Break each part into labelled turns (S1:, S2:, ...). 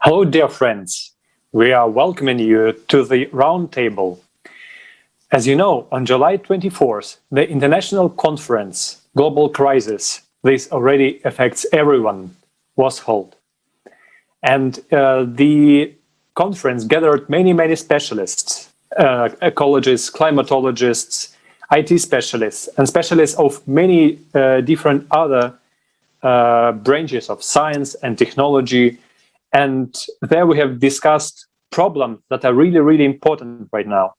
S1: Hello, dear friends. We are welcoming you to the Roundtable. As you know, on July 24th, the international conference, Global Crisis, this already affects everyone, was held. And the conference gathered many specialists, ecologists, climatologists, IT specialists, and specialists of many different other branches of science and technology. And there we have discussed problems that are really important right now.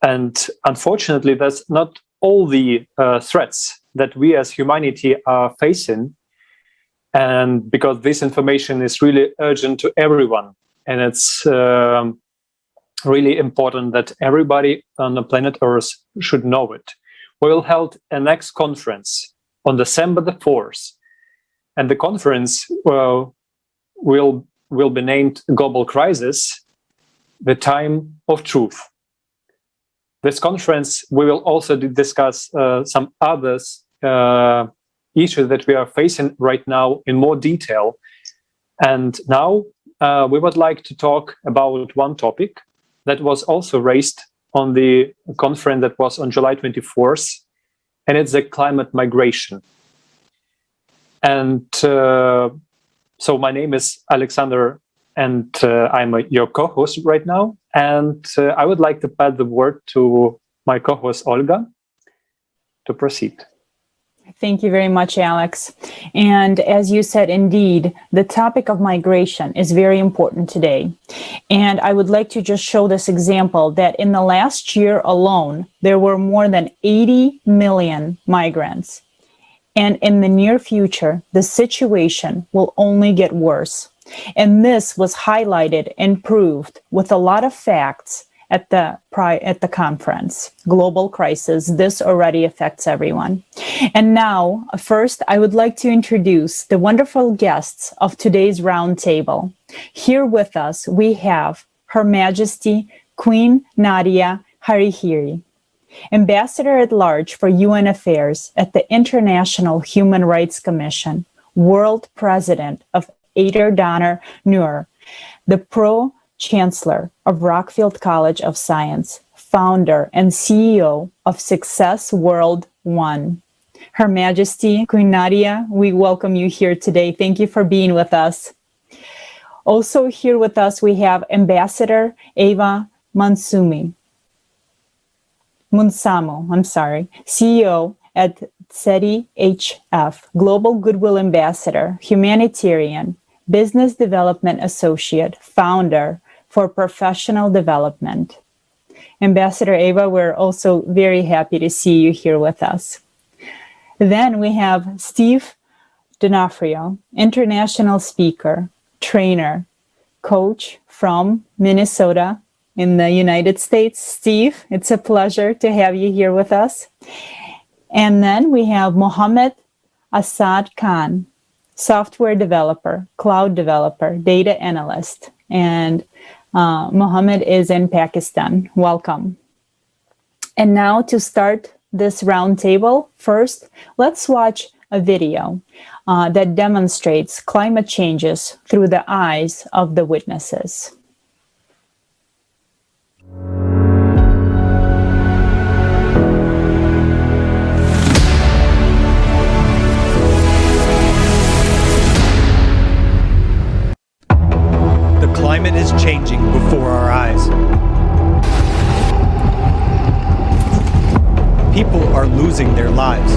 S1: And unfortunately, that's not all the threats that we as humanity are facing. And because this information is really urgent to everyone, and it's really important that everybody on the planet Earth should know it. We will hold a next conference on December the 4th. And the conference will be named Global Crisis, the Time of Truth. This conference, we will also discuss some others issues that we are facing right now in more detail. And now we would like to talk about one topic that was also raised on the conference that was on July 24th, and it's the climate migration. And so my name is Alexander, and I'm your co-host right now. And I would like to pass the word to my co-host, Olga, to proceed.
S2: Thank you very much, Alex. And as you said, indeed, the topic of migration is very important today. And I would like to just show this example that in the last year alone, there were more than 80 million migrants. And in the near future, the situation will only get worse. And this was highlighted and proved with a lot of facts at the conference, Global Crisis. This already affects everyone. And now, first, I would like to introduce the wonderful guests of today's roundtable. Here with us, we have Her Majesty Queen Nadia Harihiri, Ambassador at Large for UN Affairs at the International Human Rights Commission, World President of Ader Donner Noor, the Pro-Chancellor of Rockfield College of Science, founder and CEO of Success World One. Her Majesty Queen Nadia, we welcome you here today. Thank you for being with us. Also here with us, we have Ambassador Eva Munsamo, CEO at SETI HF, Global Goodwill Ambassador, Humanitarian, Business Development Associate, Founder for Professional Development. Ambassador Eva, we're also very happy to see you here with us. Then we have Steve D'Onofrio, international speaker, trainer, coach from Minnesota in the United States. Steve, it's a pleasure to have you here with us. And then we have Mohammed Asad Khan, software developer, cloud developer, data analyst. And Mohammed is in Pakistan. Welcome. And now to start this roundtable, first, let's watch a video that demonstrates climate changes through the eyes of the witnesses.
S3: The climate is changing before our eyes. People are losing their lives.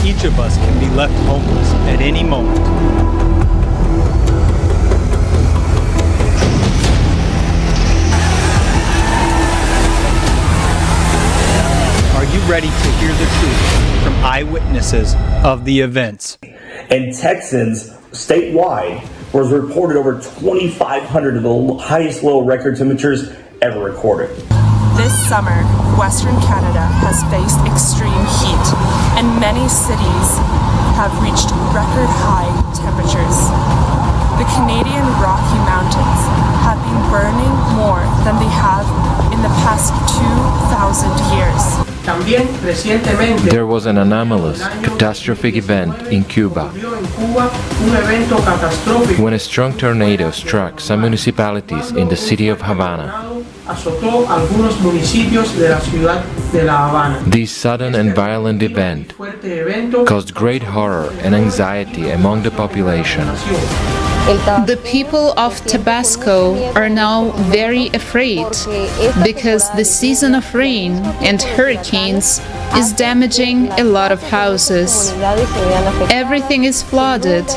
S3: Each of us can be left homeless at any moment. Are you ready to hear the truth from eyewitnesses of the events?
S4: And Texans statewide was reported over 2,500 of the highest low record temperatures ever recorded.
S5: This summer, Western Canada has faced extreme heat, and many cities have reached record high temperatures. The Canadian Rocky Mountains have been burning more than they have in the past 2,000 years.
S6: There was an anomalous, catastrophic event in Cuba when a strong tornado struck some municipalities in the city of Havana. This sudden and violent event caused great horror and anxiety among the population.
S7: The people of Tabasco are now very afraid because the season of rain and hurricanes is damaging a lot of houses. Everything is flooded.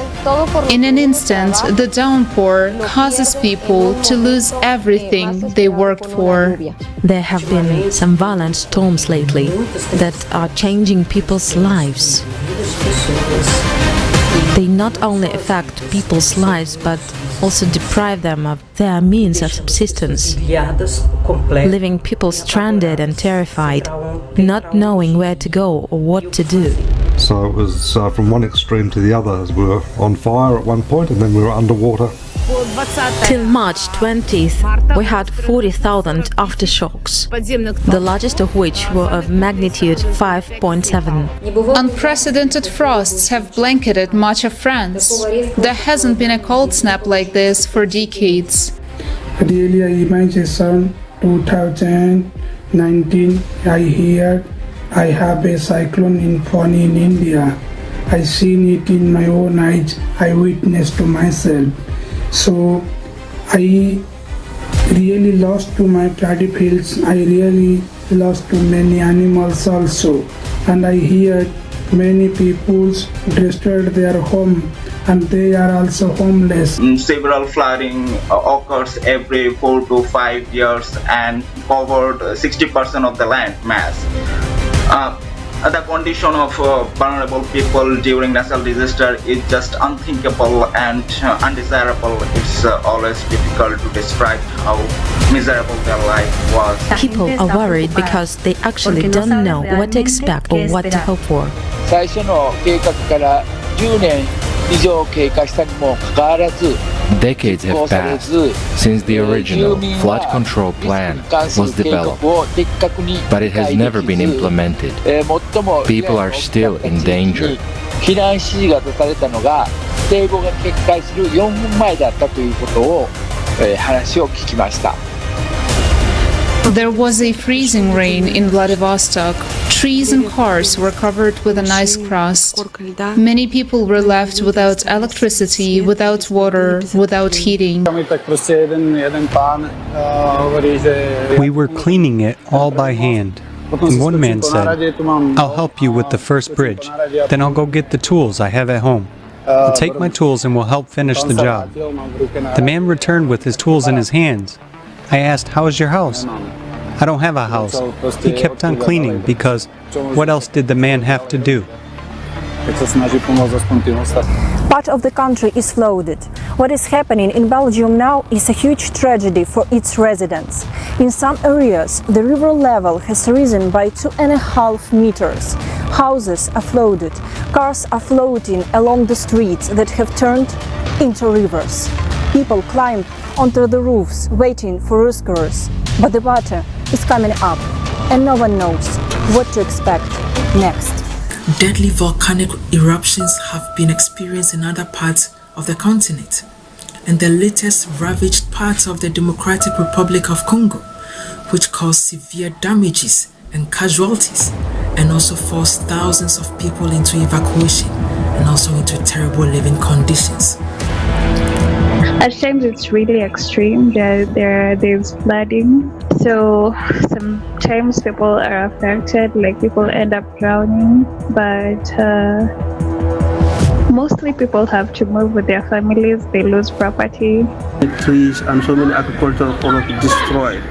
S7: In an instant, the downpour causes people to lose everything they worked for.
S8: There have been some violent storms lately that are changing people's lives. They not only affect people's lives but also deprive them of their means of subsistence, leaving people stranded and terrified, not knowing where to go or what to do.
S9: So it was from one extreme to the other. We were on fire at one point and then we were underwater.
S8: Till March 20th, we had 40,000 aftershocks, the largest of which were of magnitude 5.7.
S7: Unprecedented frosts have blanketed much of France. There hasn't been a cold snap like this for decades.
S10: Really, I imagine 2019, I hear I have a cyclone in Fani in India. I seen it in my own eyes. I witnessed to myself. So I really lost to my paddy fields. I really lost to many animals also. And I hear many people destroyed their home and they are also homeless.
S11: Several flooding occurs every 4 to 5 years and covered 60% of the land mass. The condition of vulnerable people during natural disaster is just unthinkable and undesirable. It's always difficult to describe how miserable their life was.
S8: People are worried because they actually don't know what to expect or what to hope for.
S6: Decades have passed since the original flood control plan was developed, but it has never been implemented. People are still in danger.
S7: There was a freezing rain in Vladivostok. Trees and cars were covered with an ice crust. Many people were left without electricity, without water, without heating.
S3: We were cleaning it all by hand. And one man said, "I'll help you with the first bridge. Then I'll go get the tools I have at home. I'll take my tools and we'll help finish the job." The man returned with his tools in his hands. I asked, "How is your house?" "I don't have a house." He kept on cleaning because what else did the man have to do?
S12: Part of the country is flooded. What is happening in Belgium now is a huge tragedy for its residents. In some areas, the river level has risen by 2.5 meters. Houses are flooded. Cars are floating along the streets that have turned into rivers. People climb onto the roofs waiting for rescuers. But the water is coming up and no one knows what to expect next.
S13: Deadly volcanic eruptions have been experienced in other parts of the continent, and the latest ravaged parts of the Democratic Republic of Congo, which caused severe damages and casualties, and also forced thousands of people into evacuation and also into terrible living conditions.
S14: At times it's really extreme. There's flooding, so sometimes people are affected, like people end up drowning, but mostly people have to move with their families. They lose property.
S15: Trees and so many agricultural products destroyed.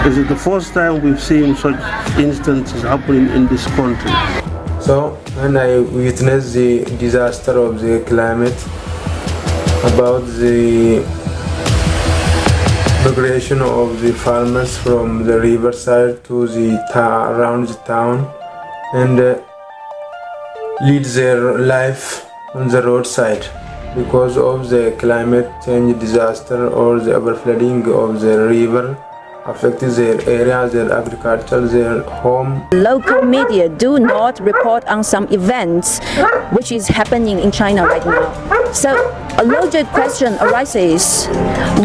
S15: This is the first time we've seen such instances happening in this country.
S16: So when I witnessed the disaster of the climate, about the migration of the farmers from the riverside to the around the town and lead their life on the roadside because of the climate change disaster or the overflooding of the river affected their area, their agriculture, their home.
S17: Local media do not report on some events which is happening in China right now. So a logic question arises,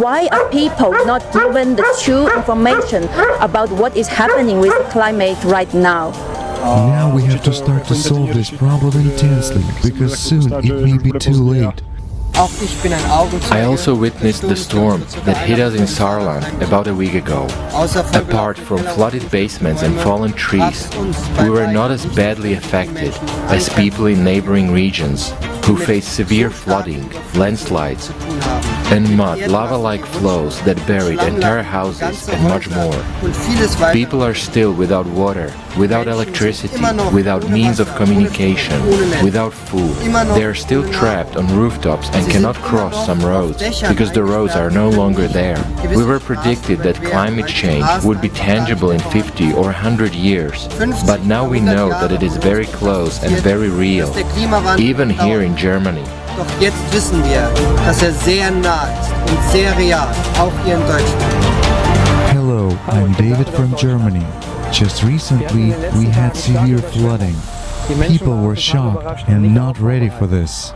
S17: why are people not given the true information about what is happening with the climate right now?
S18: Now we have to start to solve this problem intensely, because soon it may be too late.
S6: I also witnessed the storm that hit us in Saarland about a week ago. Apart from flooded basements and fallen trees, we were not as badly affected as people in neighboring regions who face severe flooding, landslides, and mud, lava-like flows that buried entire houses and much more. People are still without water, without electricity, without means of communication, without food. They are still trapped on rooftops and cannot cross some roads because the roads are no longer there. We were predicted that climate change would be tangible in 50 or 100 years, but now we know that it is very close and very real, even here in Germany.
S19: Doch jetzt wissen wir, dass sehr nah ist und sehr real, auch hier in Deutschland.
S18: Hello, I'm David from Germany. Just recently, we had severe flooding. People were shocked and not ready for this.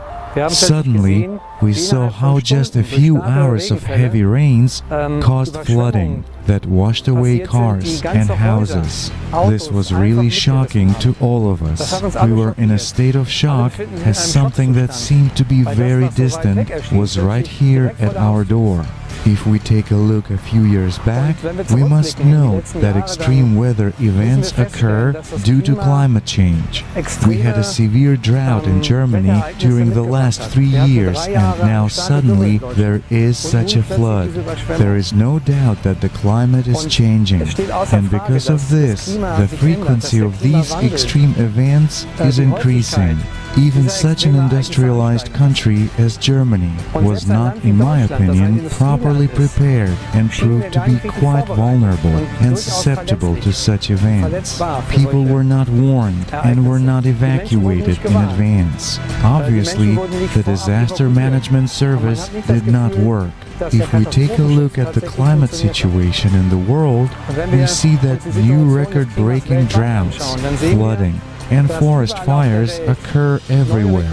S18: Suddenly, we saw how just a few hours of heavy rains caused flooding that washed away cars and houses. This was really shocking to all of us. We were in a state of shock as something that seemed to be very distant was right here at our door. If we take a look a few years back, we must note that extreme weather events occur due to climate change. We had a severe drought in Germany during the last 3 years, and now suddenly there is such a flood. There is no doubt that the climate is changing, and because of this, the frequency of these extreme events is increasing. Even such an industrialized country as Germany was not, in my opinion, properly prepared and proved to be quite vulnerable and susceptible to such events. People were not warned and were not evacuated in advance. Obviously, the disaster management service did not work. If we take a look at the climate situation in the world, we see that new record-breaking droughts, flooding, and forest fires occur everywhere.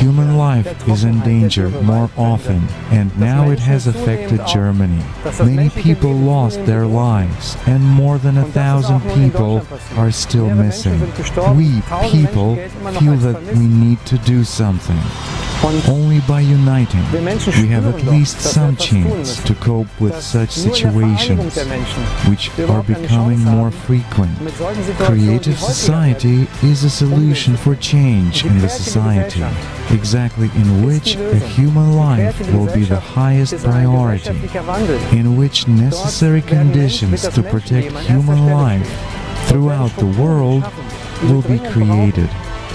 S18: Human life is in danger more often, and now it has affected Germany. Many people lost their lives, and more than 1,000 people are still missing. We, people, feel that we need to do something. Only by uniting, we have at least some chance to cope with such situations, which are becoming more frequent. Creative society is a solution for change in the society, exactly in which a human life will be the highest priority, in which necessary conditions to protect human life throughout the world will be created.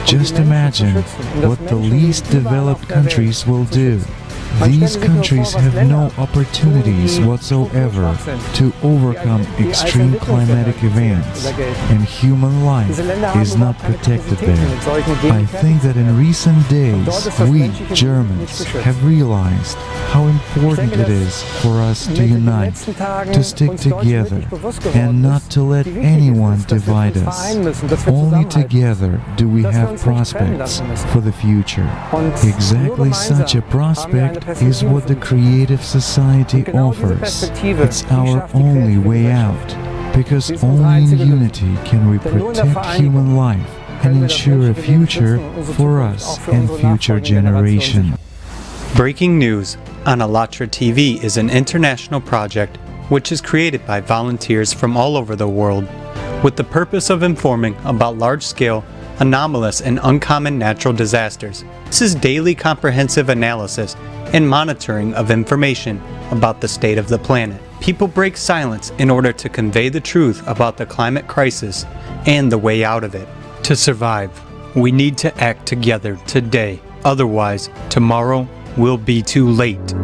S18: Just imagine what the least developed countries will do. These countries have no opportunities whatsoever to overcome extreme climatic events, and human life is not protected there. I think that in recent days, we, Germans, have realized how important it is for us to unite, to stick together, and not to let anyone divide us. Only together do we have prospects for the future. Exactly such a prospect is what the creative society offers. It's our only way out, because only in unity can we protect human life and ensure a future for us and future generations.
S3: Breaking news on ALLATRA TV is an international project which is created by volunteers from all over the world with the purpose of informing about large-scale, anomalous, and uncommon natural disasters. This is daily comprehensive analysis and monitoring of information about the state of the planet. People break silence in order to convey the truth about the climate crisis and the way out of it. To survive, we need to act together today. Otherwise, tomorrow will be too late.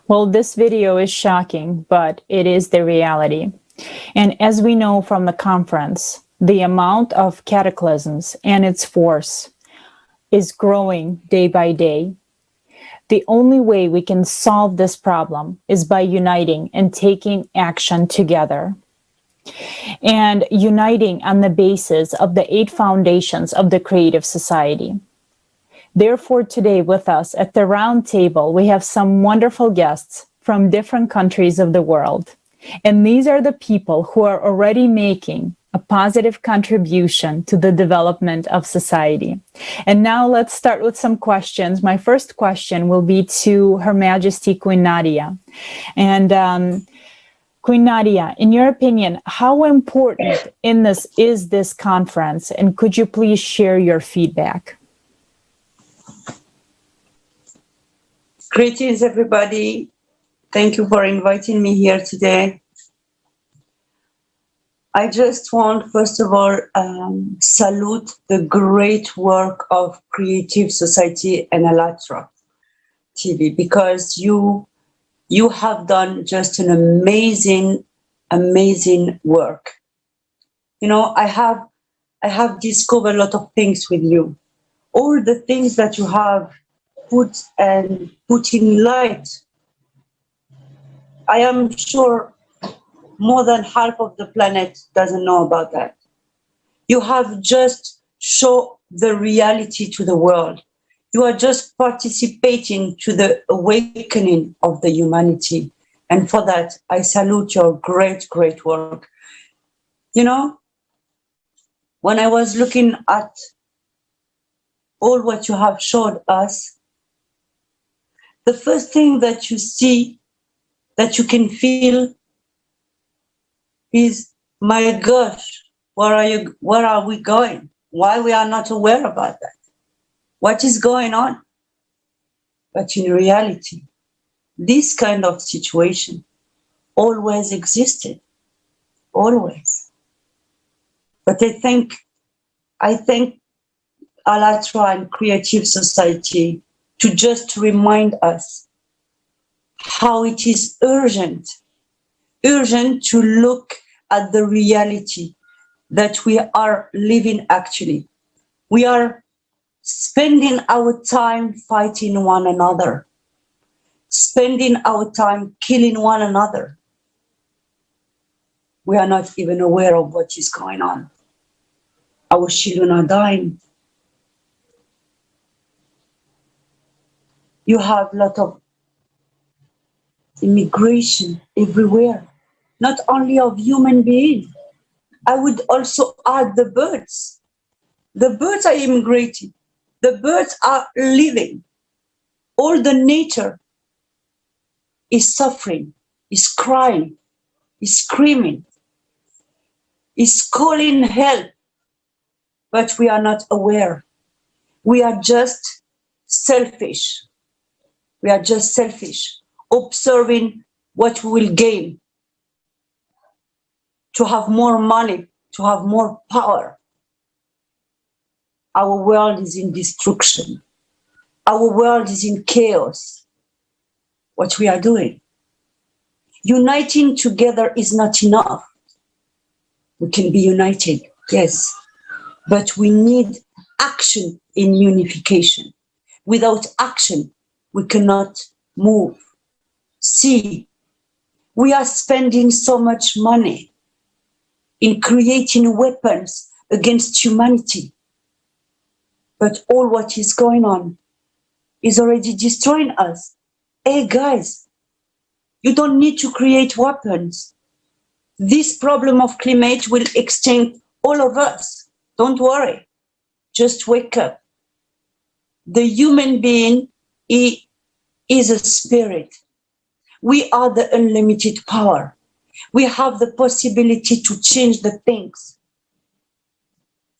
S2: Well, this video is shocking, but it is the reality. And as we know from the conference, the amount of cataclysms and its force is growing day by day. The only way we can solve this problem is by uniting and taking action together. And uniting on the basis of the 8 foundations of the creative society. Therefore, today with us at the round table, we have some wonderful guests from different countries of the world. And these are the people who are already making a positive contribution to the development of society. And now let's start with some questions. My first question will be to Her Majesty Queen Nadia. And Queen Nadia, in your opinion, how important is this conference? And could you please share your feedback?
S20: Greetings, everybody. Thank you for inviting me here today. I just want, first of all, salute the great work of Creative Society and ALLATRA TV, because you have done just an amazing, amazing work. You know, I have discovered a lot of things with you. All the things that you have put in light, I am sure more than half of the planet doesn't know about that. You have just shown the reality to the world. You are just participating to the awakening of the humanity. And for that, I salute your great, great work. You know, when I was looking at all what you have showed us, the first thing that you see, that you can feel, is, my gosh, where are we going? Why we are not aware about that? What is going on? But in reality, this kind of situation always existed, always. But I thank ALLATRA and Creative Society to just remind us how it is urgent to look at the reality that we are living actually. We are spending our time fighting one another, spending our time killing one another. We are not even aware of what is going on. Our children are dying. You have a lot of immigration everywhere, not only of human beings. I would also add the birds. The birds are immigrating. The birds are living. All the nature is suffering, is crying, is screaming, is calling help, but we are not aware. We are just selfish. We are just selfish, observing what we will gain, to have more money, to have more power. Our world is in destruction. Our world is in chaos. What we are doing. Uniting together is not enough. We can be united, yes, but we need action in unification. Without action, we cannot move. See, we are spending so much money in creating weapons against humanity. But all what is going on is already destroying us. Hey guys, you don't need to create weapons. This problem of climate will extinct all of us. Don't worry, just wake up. The human being is a spirit. We are the unlimited power. We have the possibility to change the things.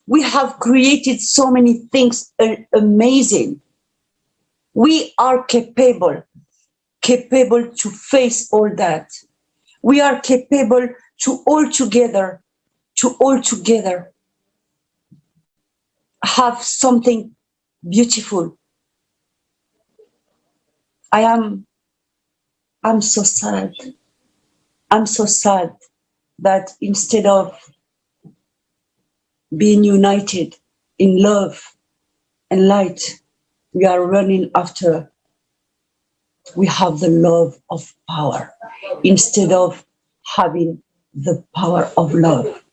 S20: We have created so many things amazing. We are capable to face all that. We are capable to all together have something beautiful. I'm so sad. I'm so sad that instead of being united in love and light, we are running after. We have the love of power instead of having the power of love.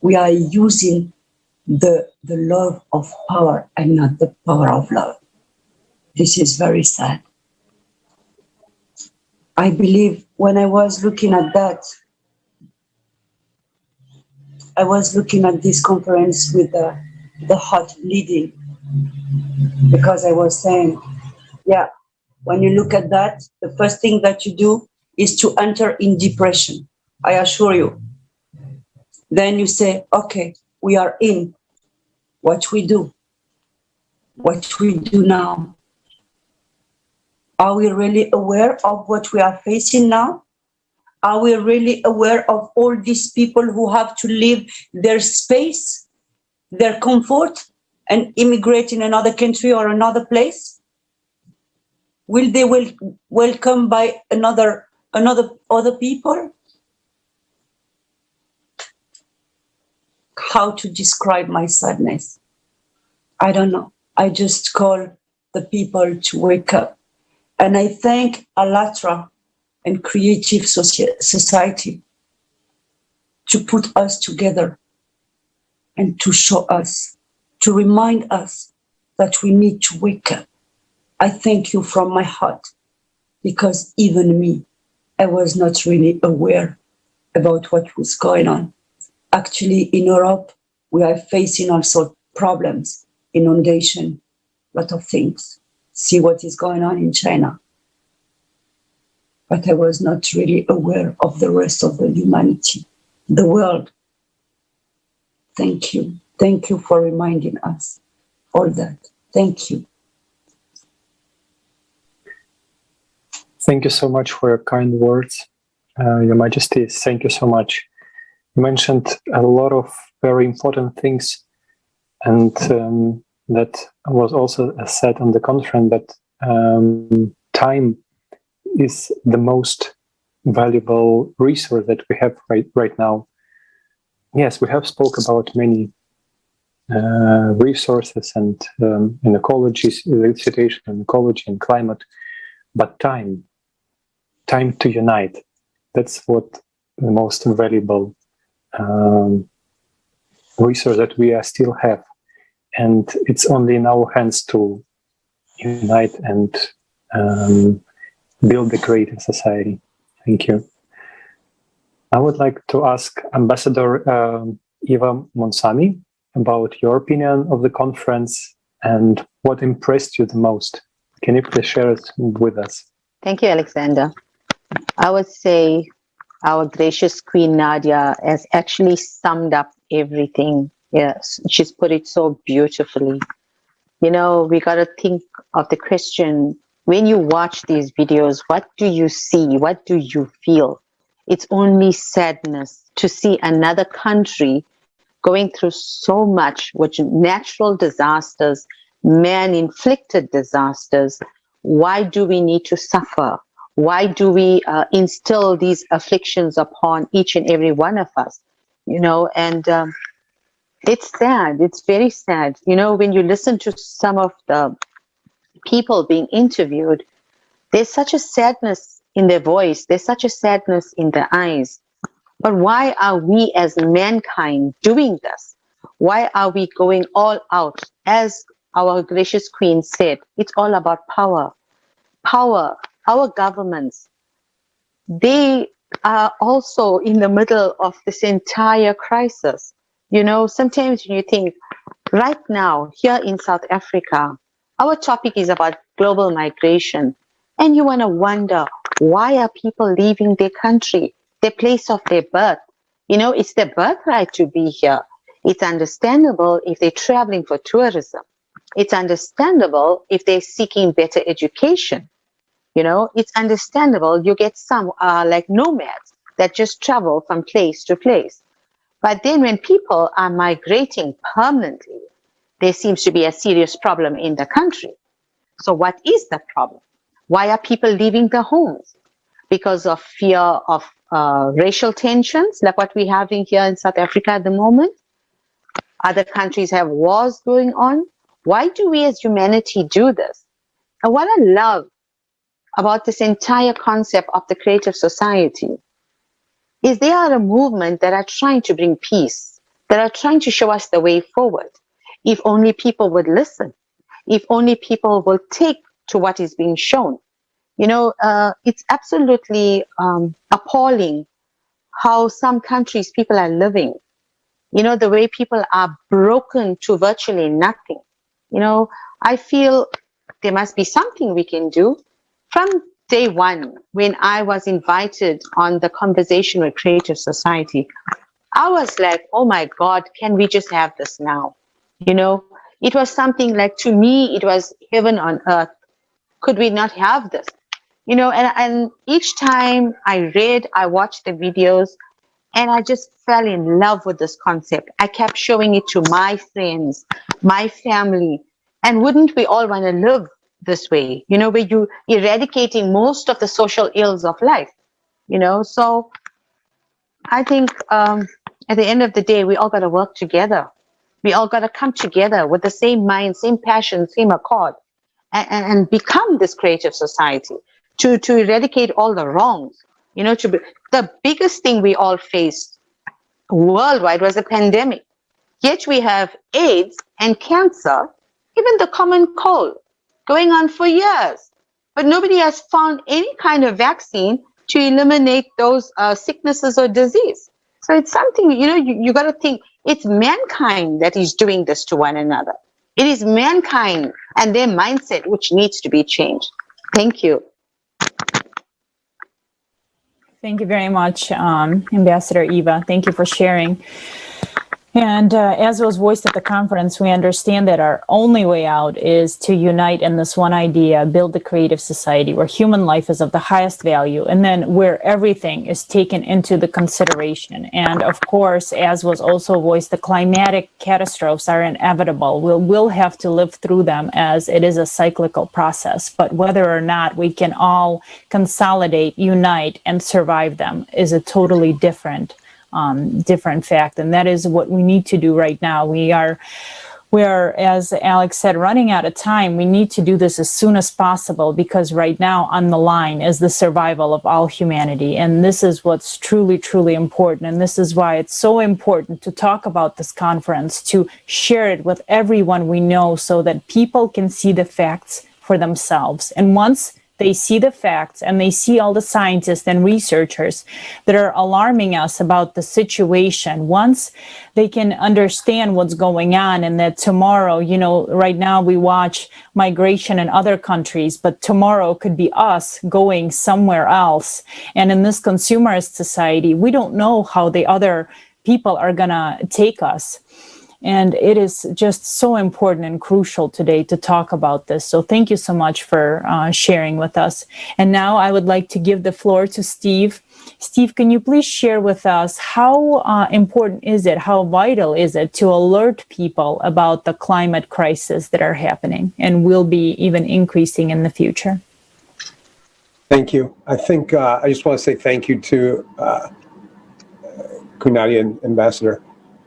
S20: We are using the love of power and not the power of love. This is very sad. I believe when I was looking at that, I was looking at this conference with the heart bleeding, because I was saying, yeah, when you look at that, the first thing that you do is to enter in depression, I assure you. Then you say, okay, we are in. What we do? What we do now? Are we really aware of what we are facing now? Are we really aware of all these people who have to leave their space, their comfort, and immigrate in another country or another place? Will they welcome by other people? How to describe my sadness? I don't know. I just call the people to wake up. And I thank ALLATRA and Creative Society to put us together and to show us, to remind us that we need to wake up. I thank you from my heart, because even me, I was not really aware about what was going on. Actually, in Europe, we are facing also problems, inundation, a lot of things. See what is going on in China. But I was not really aware of the rest of the humanity, the world. Thank you. Thank you for reminding us all that. Thank you.
S1: Thank you so much for your kind words, Your Majesty. Thank you so much. You mentioned a lot of very important things, and that was also said on the conference, that time is the most valuable resource that we have right now. Yes, we have spoke about many resources and in ecology, situation, and ecology and climate, but time to unite. That's what the most valuable resource that we still have. And it's only in our hands to unite and build a greater society. Thank you. I would like to ask Ambassador Eva Monsami about your opinion of the conference and what impressed you the most. Can you please share it with us?
S21: Thank you, Alexander. I would say our gracious Queen Nadia has actually summed up everything. Yes, she's put it so beautifully. You know, we got to think of the question. When you watch these videos, what do you see? What do you feel? It's only sadness to see another country going through so much, which natural disasters, man-inflicted disasters. Why do we need to suffer? Why do we instill these afflictions upon each and every one of us? You know, and it's sad. It's very sad. You know, when you listen to some of the people being interviewed, there's such a sadness in their voice. There's such a sadness in their eyes. But why are we as mankind doing this? Why are we going all out? As our gracious Queen said, it's all about power. Power. Our governments, they are also in the middle of this entire crisis. You know, sometimes when you think, right now, here in South Africa, our topic is about global migration. And you want to wonder, why are people leaving their country, their place of their birth? You know, it's their birthright to be here. It's understandable if they're traveling for tourism. It's understandable if they're seeking better education. You know, it's understandable. You get some like nomads that just travel from place to place. But then when people are migrating permanently, there seems to be a serious problem in the country. So what is the problem? Why are people leaving their homes? Because of fear of racial tensions, like what we're having here in South Africa at the moment? Other countries have wars going on. Why do we as humanity do this? And what I love about this entire concept of the creative society is they are a movement that are trying to bring peace, that are trying to show us the way forward. If only people would listen, if only people will take to what is being shown. You know, it's absolutely appalling how some countries people are living. You know, the way people are broken to virtually nothing. You know, I feel there must be something we can do. From day one, when I was invited on the conversation with Creative Society, I was like, oh my God, can we just have this now? You know, it was something like, to me, it was heaven on earth. Could we not have this? You know, and each time I read, I watched the videos, and I just fell in love with this concept. I kept showing it to my friends, my family, and wouldn't we all want to live this way? You know, where you eradicating most of the social ills of life, you know? So I think at the end of the day, we all got to work together. We all got to come together with the same mind, same passion, same accord, and become this creative society to eradicate all the wrongs. You know, the biggest thing we all faced worldwide was a pandemic. Yet we have AIDS and cancer, even the common cold, going on for years. But nobody has found any kind of vaccine to eliminate those sicknesses or disease. So it's something, you know, you got to think, it's mankind that is doing this to one another. It is mankind and their mindset which needs to be changed. Thank you.
S2: Thank you very much, Ambassador Eva. Thank you for sharing. And as was voiced at the conference, we understand that our only way out is to unite in this one idea, build the creative society where human life is of the highest value, and then where everything is taken into the consideration. And of course, as was also voiced, the climatic catastrophes are inevitable. We'll have to live through them, as it is a cyclical process. But whether or not we can all consolidate, unite, and survive them is a totally different fact, and that is what we need to do right now. We are, as Alex said, running out of time. We need to do this as soon as possible, because right now on the line is the survival of all humanity, and this is what's truly, truly important. And this is why it's so important to talk about this conference, to share it with everyone we know, so that people can see the facts for themselves. And once they see the facts and they see all the scientists and researchers that are alarming us about the situation, once they can understand what's going on, and that tomorrow, you know, right now we watch migration in other countries, but tomorrow could be us going somewhere else. And in this consumerist society, we don't know how the other people are gonna take us. And it is just so important and crucial today to talk about this. So thank you so much for sharing with us. And now I would like to give the floor to Steve. Steve, can you please share with us how important is it, how vital is it to alert people about the climate crisis that are happening and will be even increasing in the future?
S4: Thank you. I think I just want to say thank you to Nadia and Ambassador,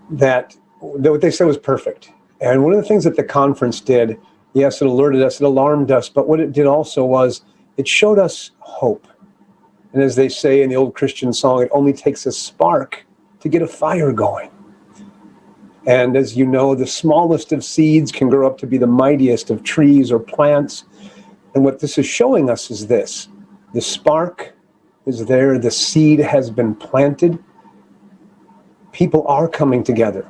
S4: that what they said was perfect. And one of the things that the conference did, yes, it alerted us, it alarmed us, but what it did also was it showed us hope. And as they say in the old Christian song, it only takes a spark to get a fire going. And as you know, the smallest of seeds can grow up to be the mightiest of trees or plants. And what this is showing us is this: the spark is there, the seed has been planted. People are coming together.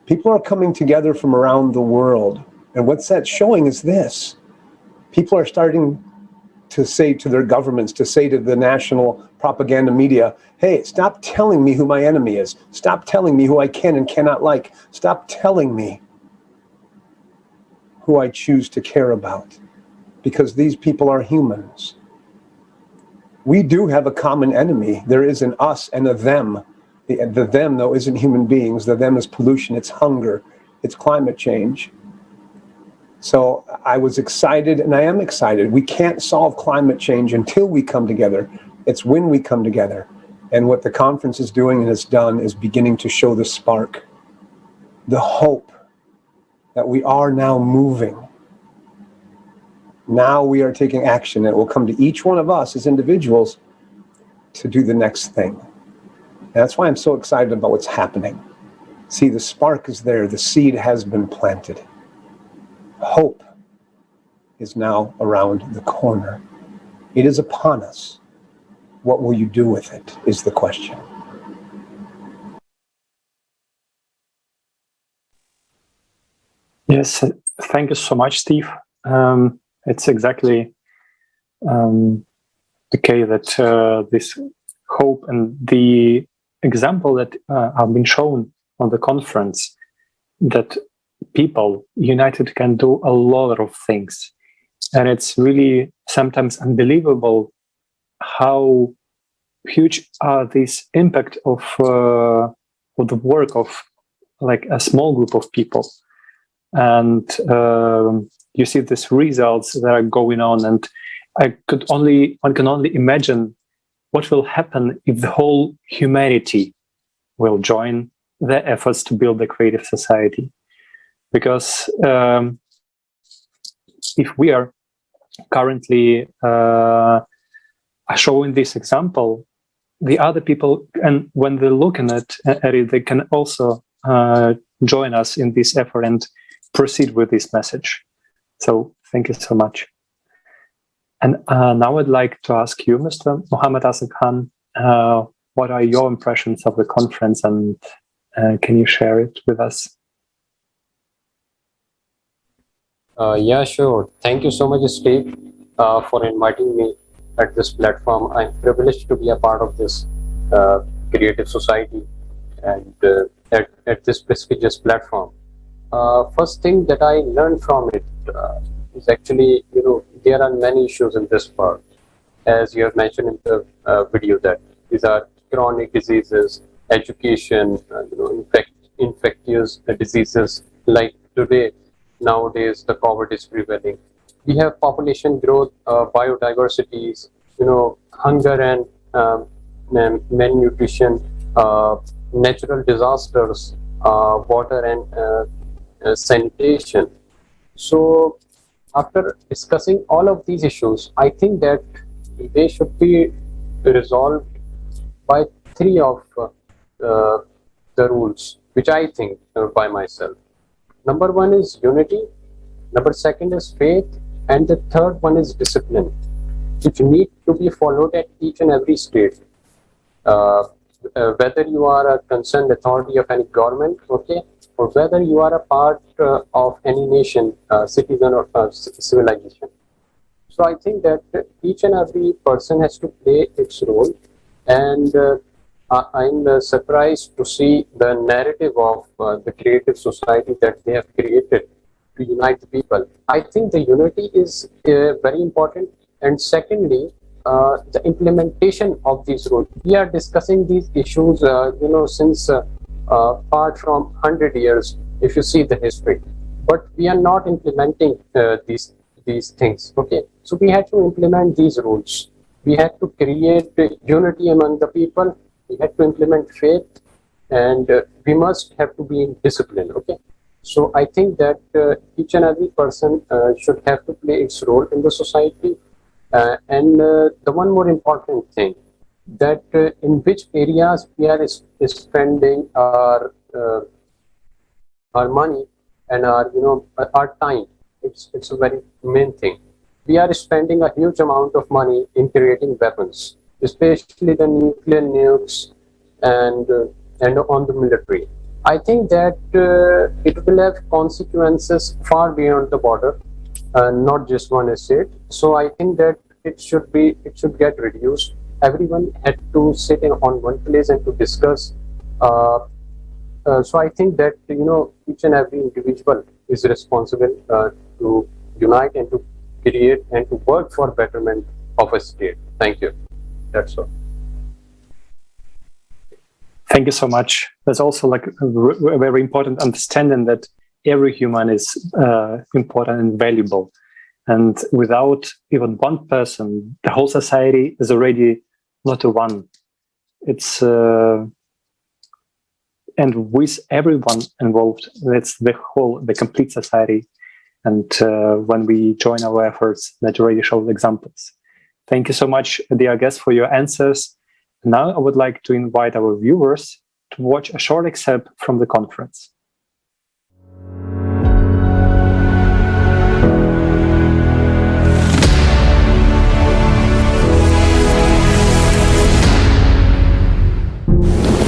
S4: People are coming together from around the world. And what's that showing is this: people are starting to say to their governments, to say to the national propaganda media, hey, stop telling me who my enemy is. Stop telling me who I can and cannot like. Stop telling me who I choose to care about, because these people are humans. We do have a common enemy. There is an us and a them. The them, though, isn't human beings. The them is pollution, it's hunger, it's climate change. So I was excited, and I am excited. We can't solve climate change until we come together. It's when we come together. And what the conference is doing and has done is beginning to show the spark. the hope that we are now moving. Now we are taking action. It will come to each one of us as individuals to do the next thing. And that's why I'm so excited about what's happening. See, the spark is there. The seed has been planted. Hope is now around the corner. It is upon us. What will you do with it is the question.
S1: Yes, thank you so much, Steve. It's exactly the case that this hope and the example that have been shown on the conference, that people united can do a lot of things. And it's really sometimes unbelievable how huge are this impact of the work of like a small group of people. And you see these results that are going on, and one can only imagine what will happen if the whole humanity will join the efforts to build a creative society. Because if we are currently showing this example, the other people, and when they look at it, they can also join us in this effort and proceed with this message. So thank you so much. And now I'd like to ask you, Mr. Mohammed Asad Khan, what are your impressions of the conference, and can you share it with us?
S5: Yeah, sure. Thank you so much, Steve, for inviting me at this platform. I'm privileged to be a part of this creative society and at this prestigious platform. First thing that I learned from it is actually, there are many issues in this part. As you have mentioned in the video, that these are chronic diseases, education, infectious diseases. Like nowadays, the COVID is prevailing. We have population growth, biodiversities, hunger and malnutrition, natural disasters, water and sanitation. So after discussing all of these issues, I think that they should be resolved by three of the rules, which I think by myself. Number one is unity, number second is faith, and the third one is discipline, which need to be followed at each and every state. Whether you are a concerned authority of any government, okay, or whether you are a part of any nation, citizen or civilization. So I think that each and every person has to play its role, and I'm surprised to see the narrative of the creative society that they have created to unite the people. I think the unity is very important, and secondly, the implementation of these rules. We are discussing these issues, since apart from 100 years, if you see the history, but we are not implementing these things. Okay, so we had to implement these rules. We had to create unity among the people. We had to implement faith, and we must have to be in discipline. Okay, so I think that each and every person should have to play its role in the society. And the one more important thing, that in which areas we are spending our money and our time. It's a very main thing. We are spending a huge amount of money in creating weapons, especially the nuclear nukes and on the military. I think that it will have consequences far beyond the border, not just one state. So I think that it should get reduced. Everyone had to sit on one place and to discuss. So I think that each and every individual is responsible to unite and to create and to work for betterment of a state. Thank you. That's all.
S1: Thank you so much. There's also like a very important understanding that every human is important and valuable. And without even one person, the whole society is already not a one. It's and with everyone involved. That's the complete society. And when we join our efforts, that already shows examples. Thank you so much, dear guests, for your answers. Now I would like to invite our viewers to watch a short excerpt from the conference.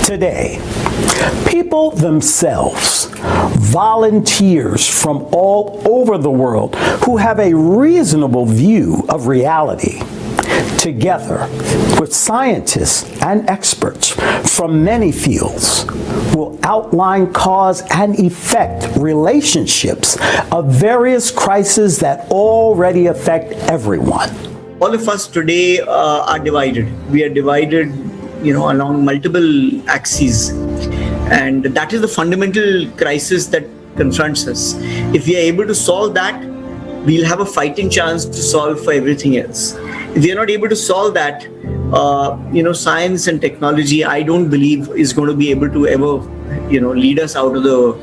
S9: Today, people themselves, volunteers from all over the world who have a reasonable view of reality, together with scientists and experts from many fields, will outline cause and effect relationships of various crises that already affect everyone.
S22: All of us today are divided. We are divided, along multiple axes. And that is the fundamental crisis that confronts us. If we are able to solve that, we'll have a fighting chance to solve for everything else. If we are not able to solve that, science and technology, I don't believe is going to be able to ever, lead us out of the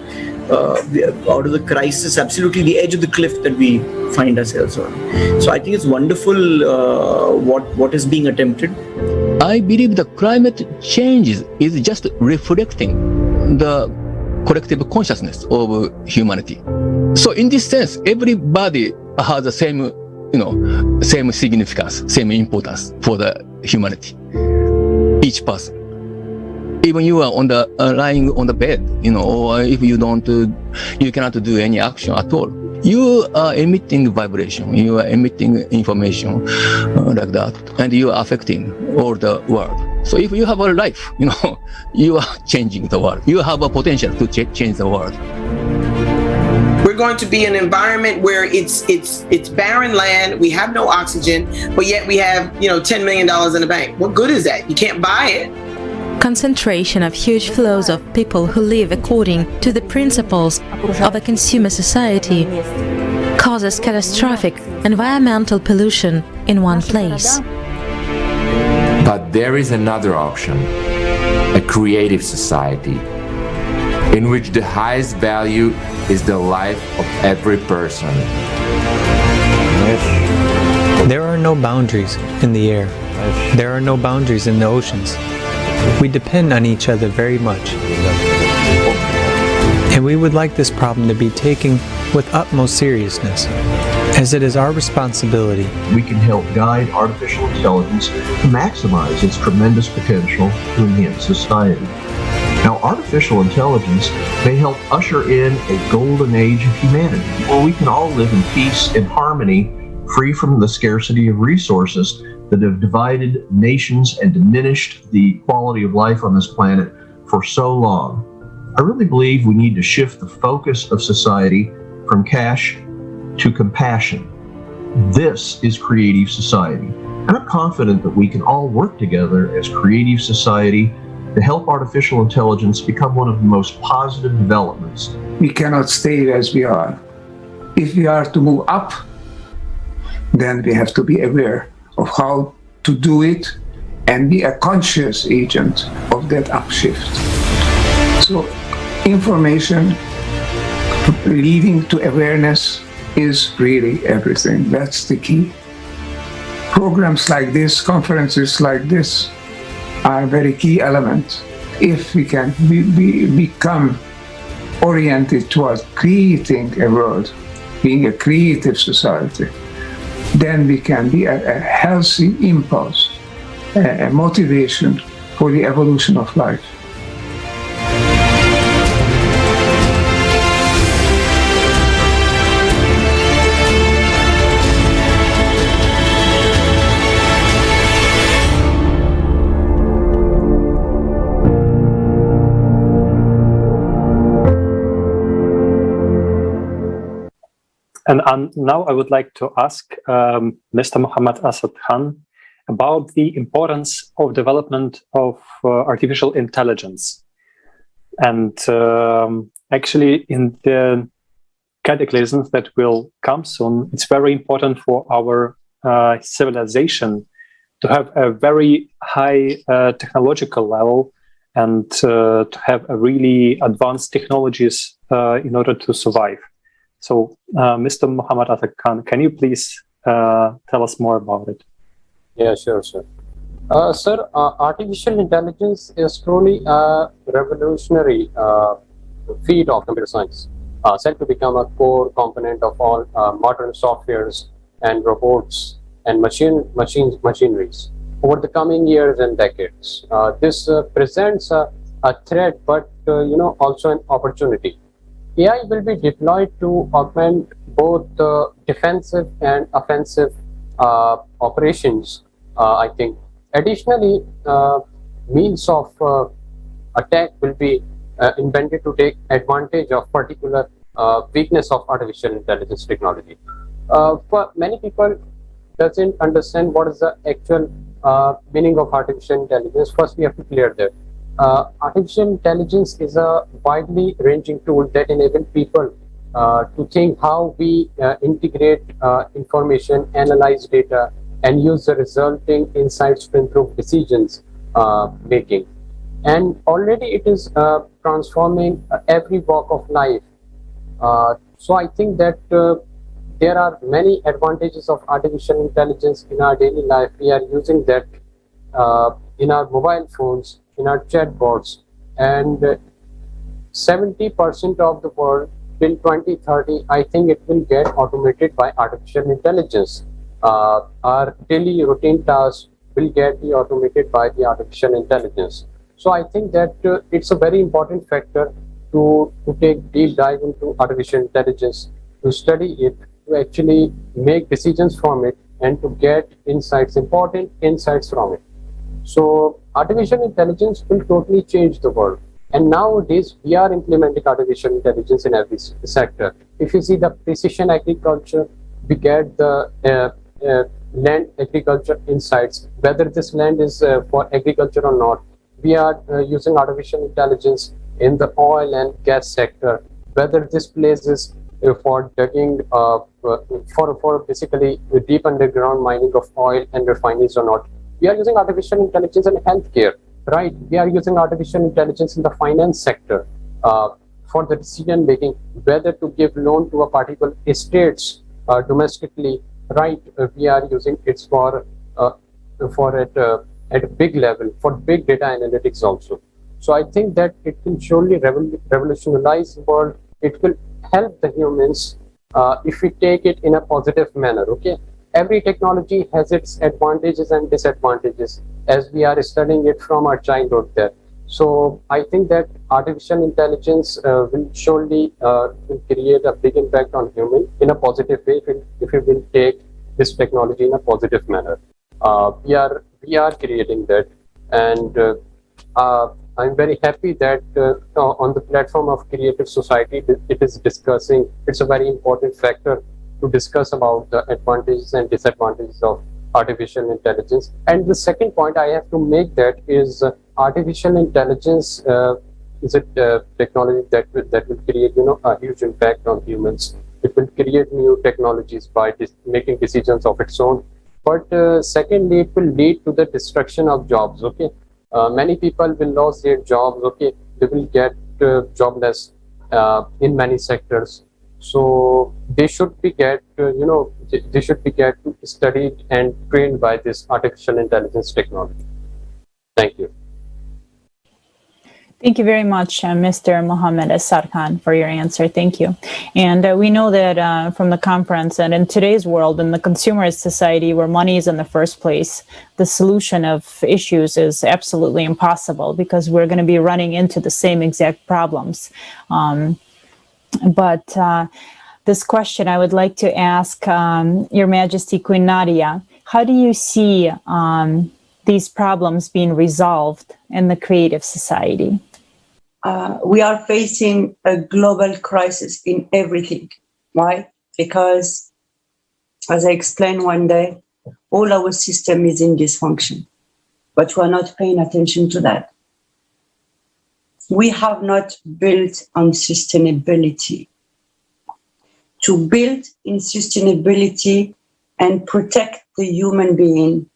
S22: crisis, absolutely the edge of the cliff that we find ourselves on. So I think it's wonderful what is being attempted.
S23: I believe the climate change is just reflecting the collective consciousness of humanity. So in this sense, everybody has the same, same significance, same importance for the humanity. Each person. Even you are lying on the bed, or if you you cannot do any action at all. You are emitting vibration, you are emitting information like that, and you are affecting all the world. So if you have a life, you are changing the world. You have a potential to change the world.
S24: We're going to be in an environment where it's barren land, we have no oxygen, but yet we have, $10 million in the bank. What good is that? You can't buy it.
S8: Concentration of huge flows of people who live according to the principles of a consumer society causes catastrophic environmental pollution in one place.
S6: But there is another option, a creative society, in which the highest value is the life of every person.
S3: There are no boundaries in the air. There are no boundaries in the oceans. We depend on each other very much. And we would like this problem to be taken with utmost seriousness, as it is our responsibility.
S25: We can help guide artificial intelligence to maximize its tremendous potential to enhance society. Now, artificial intelligence may help usher in a golden age of humanity, where we can all live in peace and harmony, free from the scarcity of resources that have divided nations and diminished the quality of life on this planet for so long. I really believe we need to shift the focus of society from cash to compassion. This is creative society. And I'm confident that we can all work together as creative society to help artificial intelligence become one of the most positive developments.
S10: We cannot stay as we are. If we are to move up, then we have to be aware of how to do it and be a conscious agent of that upshift. So information leading to awareness is really everything. That's the key. Programs like this, conferences like this are a very key element. If we can become oriented towards creating a world, being a creative society, then we can be a healthy impulse, a motivation for the evolution of life.
S1: And now I would like to ask Mr. Muhammad Asad Khan about the importance of development of artificial intelligence. And actually, in the cataclysms that will come soon, it's very important for our civilization to have a very high technological level and to have a really advanced technologies in order to survive. So, Mr. Muhammad Atakan, can you please tell us more about it?
S5: Yeah, sure, sir. Sir, artificial intelligence is truly a revolutionary field of computer science, set to become a core component of all modern softwares and robots and machineries over the coming years and decades. This presents a threat, but also an opportunity. AI will be deployed to augment both defensive and offensive operations, I think. Additionally, means of attack will be invented to take advantage of particular weakness of artificial intelligence technology. For many people doesn't understand what is the actual meaning of artificial intelligence. First, we have to clear that. Artificial intelligence is a widely ranging tool that enables people to think how we integrate information, analyze data, and use the resulting insights to improve decisions making. And already it is transforming every walk of life. So I think that there are many advantages of artificial intelligence in our daily life. We are using that in our mobile phones, in our chatbots, and 70% of the world till 2030, I think it will get automated by artificial intelligence. Our daily routine tasks will get automated by the artificial intelligence. So I think that it's a very important factor to take deep dive into artificial intelligence, to study it, to actually make decisions from it, and to get insights, important insights from it. So artificial intelligence will totally change the world. And nowadays, we are implementing artificial intelligence in every sector. If you see the precision agriculture, we get the land agriculture insights, whether this land is for agriculture or not. We are using artificial intelligence in the oil and gas sector, whether this place is for digging, for basically deep underground mining of oil and refineries or not. We are using artificial intelligence in healthcare, right? We are using artificial intelligence in the finance sector for the decision making, whether to give loan to a particular estates domestically, right? We are using it for at a big level, for big data analytics also. So I think that it will surely revolutionize the world. It will help the humans if we take it in a positive manner, okay? Every technology has its advantages and disadvantages as we are studying it from our childhood there. So I think that artificial intelligence will surely will create a big impact on human in a positive way if we will take this technology in a positive manner. We are creating that, and I'm very happy that on the platform of Creative Society, it is discussing. It's a very important factor to discuss about the advantages and disadvantages of artificial intelligence. And the second point I have to make that is artificial intelligence is a technology that will create a huge impact on humans. It will create new technologies by making decisions of its own. But secondly, it will lead to the destruction of jobs. Okay, many people will lose their jobs. Okay, they will get jobless in many sectors. So they should be they should be studied and trained by this artificial intelligence technology. Thank you.
S2: Thank you very much, Mr. Mohammed Sarkhan, for your answer. Thank you. And we know that from the conference, and in today's world, in the consumerist society where money is in the first place, the solution of issues is absolutely impossible because we're going to be running into the same exact problems. But this question I would like to ask Your Majesty Queen Nadia, how do you see these problems being resolved in the creative society?
S20: We are facing a global crisis in everything. Why? Because, as I explained one day, all our system is in dysfunction, but we are not paying attention to that. We have not built on sustainability. To build in sustainability and protect the human being,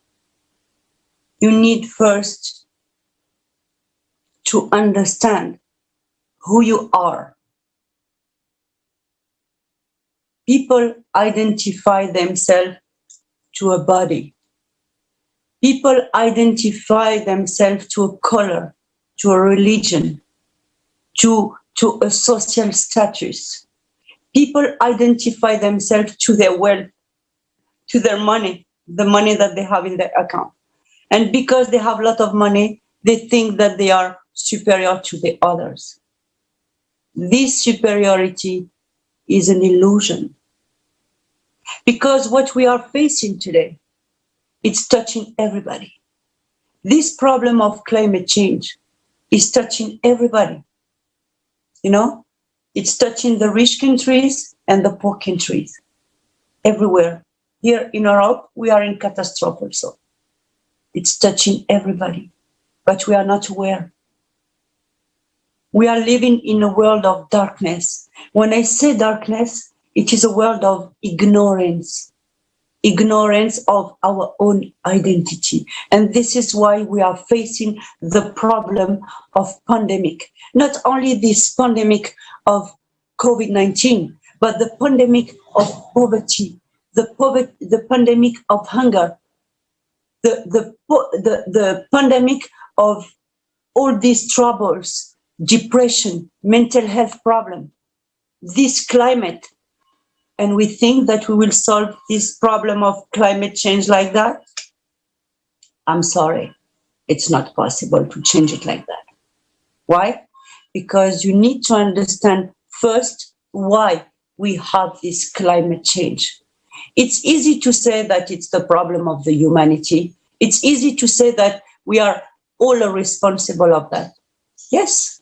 S20: you need first to understand who you are. People identify themselves to a body. People identify themselves to a color, to a religion, to a social status. People identify themselves to their wealth, to their money, the money that they have in their account. And because they have a lot of money, they think that they are superior to the others. This superiority is an illusion. Because what we are facing today, it's touching everybody. This problem of climate change is touching everybody. You know, it's touching the rich countries and the poor countries. Everywhere. Here in Europe, we are in catastrophe also. It's touching everybody, but we are not aware. We are living in a world of darkness. When I say darkness, it is a world of ignorance. Ignorance of our own identity. And this is why we are facing the problem of pandemic. Not only this pandemic of COVID-19, but the pandemic of poverty, the pandemic of hunger, the pandemic of all these troubles, depression, mental health problem, this climate. And we think that we will solve this problem of climate change like that? I'm sorry, it's not possible to change it like that. Why? Because you need to understand first why we have this climate change. It's easy to say that it's the problem of the humanity. It's easy to say that we are all responsible of that. Yes,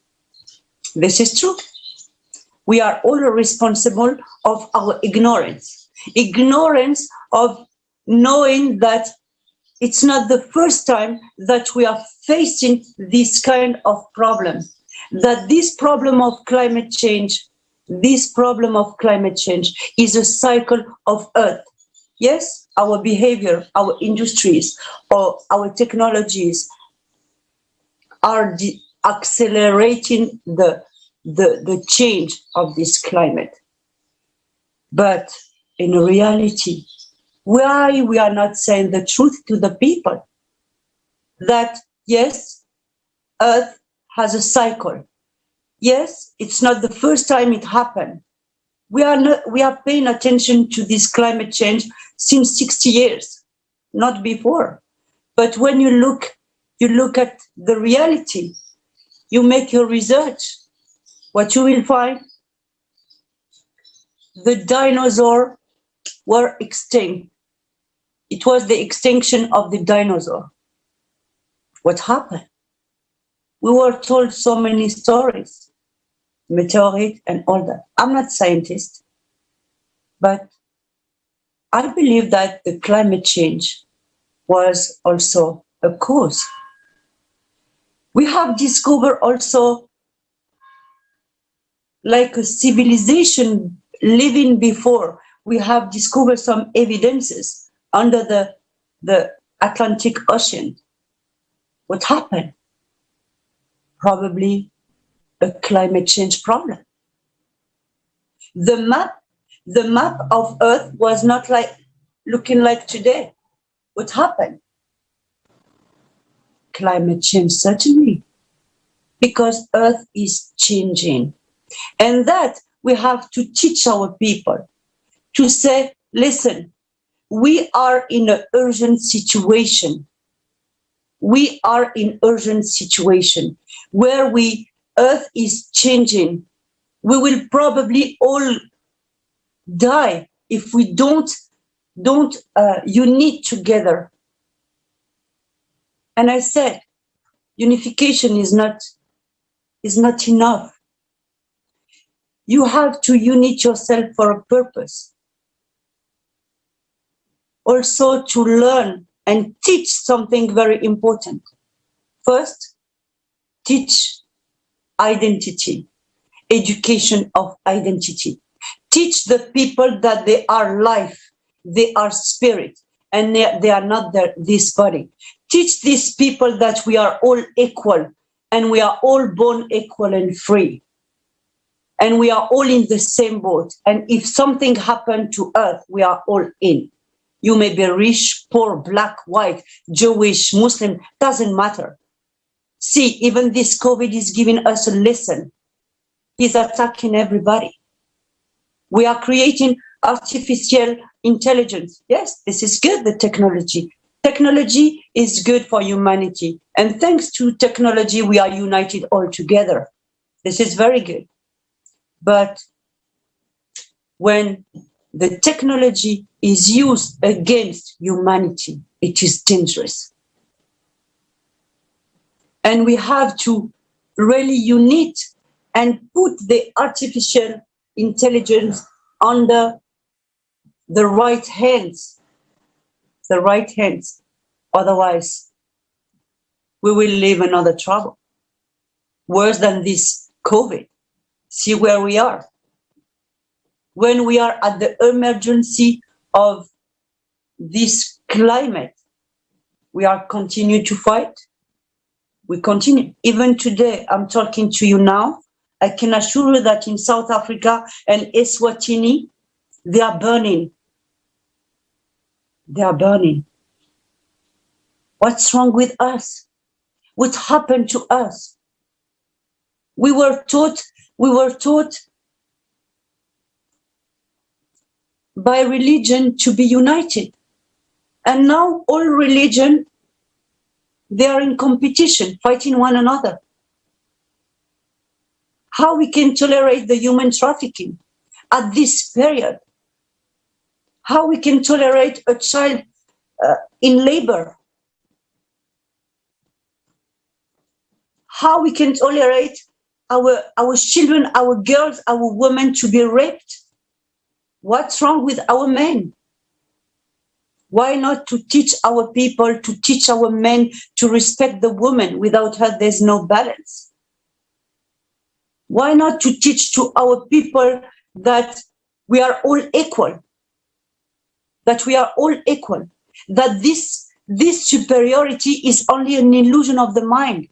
S20: this is true. We are all responsible of our ignorance. Ignorance of knowing that it's not the first time that we are facing this kind of problem. That this problem of climate change is a cycle of Earth. Yes, our behavior, our industries, or our technologies are accelerating the change of this climate. But in reality, why we are not saying the truth to the people? That yes, Earth has a cycle. Yes, it's not the first time it happened. We are paying attention to this climate change since 60 years, not before. But when you look at the reality, you make your research, what you will find, the dinosaurs were extinct. It was the extinction of the dinosaur. What happened? We were told so many stories, meteorite and all that. I'm not a scientist, but I believe that the climate change was also a cause. We have discovered also like a civilization living before. We have discovered some evidences under the Atlantic Ocean. What happened? Probably a climate change problem. The map of Earth was not like looking like today. What happened? Climate change, certainly, because Earth is changing. And that we have to teach our people to say, listen, we are in an urgent situation. We are in urgent situation where Earth is changing. We will probably all die if we don't unite together. And I said, unification is not enough. You have to unite yourself for a purpose. Also to learn and teach something very important. First, teach identity, education of identity. Teach the people that they are life, they are spirit, and they are not this body. Teach these people that we are all equal and we are all born equal and free. And we are all in the same boat. And if something happened to Earth, we are all in. You may be rich, poor, black, white, Jewish, Muslim, doesn't matter. See, even this COVID is giving us a lesson. He's attacking everybody. We are creating artificial intelligence. Yes, this is good, the technology. Technology is good for humanity. And thanks to technology, we are united all together. This is very good. But when the technology is used against humanity, it is dangerous. And we have to really unite and put the artificial intelligence under the right hands. The right hands. Otherwise, we will live another trouble. Worse than this COVID. See where we are. When we are at the emergency of this climate, we are continue to fight. We continue. Even today, I'm talking to you now. I can assure you that in South Africa and Eswatini, they are burning. They are burning. What's wrong with us? What happened to us? We were taught by religion to be united. And now all religion, they are in competition, fighting one another. How we can tolerate the human trafficking at this period? How we can tolerate a child in labor? How we can tolerate our children, our girls, our women to be raped? What's wrong with our men? Why not to teach our people, to teach our men to respect the woman? Without her, there's no balance. Why not to teach to our people that we are all equal? That we are all equal. That this superiority is only an illusion of the mind.